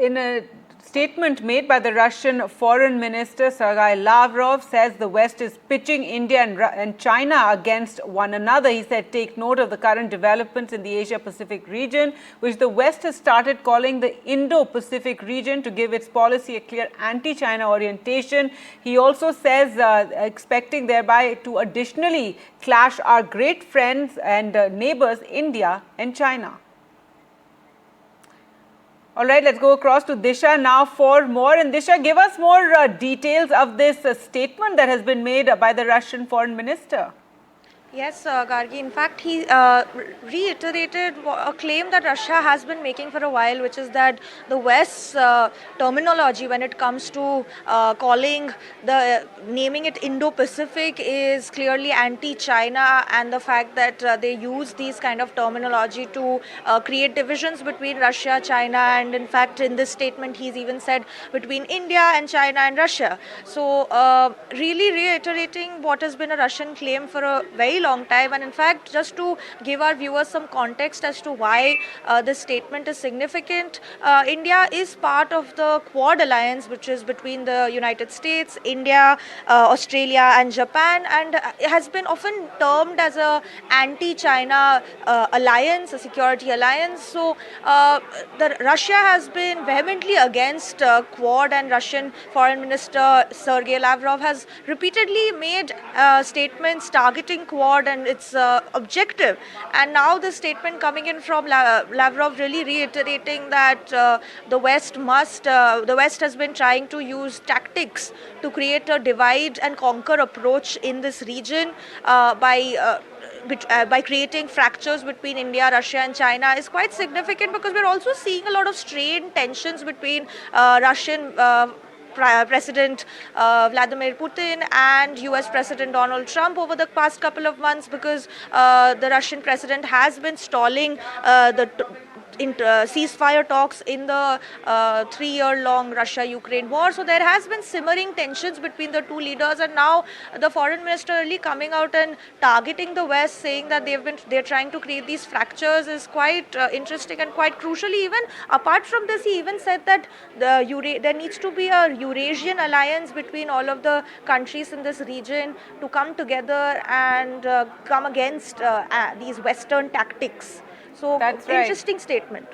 in a statement made by the Russian Foreign Minister Sergei Lavrov, says the West is pitching India and China against one another. He said, take note of the current developments in the Asia-Pacific region, which the West has started calling the Indo-Pacific region to give its policy a clear anti-China orientation. He also says, expecting thereby to additionally clash our great friends and neighbors, India and China. All right, let's go across to Disha now for more. And Disha, give us more details of this statement that has been made by the Russian foreign minister. Yes, Gargi. In fact, he reiterated a claim that Russia has been making for a while, which is that the West's terminology when it comes to naming it Indo-Pacific is clearly anti-China, and the fact that they use these kind of terminology to create divisions between Russia, China, and in fact, in this statement, he's even said between India and China and Russia. So, really reiterating what has been a Russian claim for a very long time. And in fact, just to give our viewers some context as to why this statement is significant, India is part of the Quad alliance, which is between the United States, India, Australia and Japan, and has been often termed as a anti-China alliance, a security alliance. So Russia has been vehemently against Quad, and Russian Foreign Minister Sergei Lavrov has repeatedly made statements targeting Quad and its objective. And now the statement coming in from Lavrov really reiterating that the West has been trying to use tactics to create a divide and conquer approach in this region by creating fractures between India, Russia and China is quite significant, because we're also seeing a lot of strained tensions between Russian President Vladimir Putin and US President Donald Trump over the past couple of months, because the Russian president has been stalling the ceasefire talks in the 3-year-long Russia-Ukraine war. So there has been simmering tensions between the two leaders, and now the foreign minister really coming out and targeting the West, saying that they're trying to create these fractures is quite interesting and quite crucially. Even apart from this, he even said that there needs to be a Eurasian alliance between all of the countries in this region to come together and come against these Western tactics. So, That's right. Interesting statement.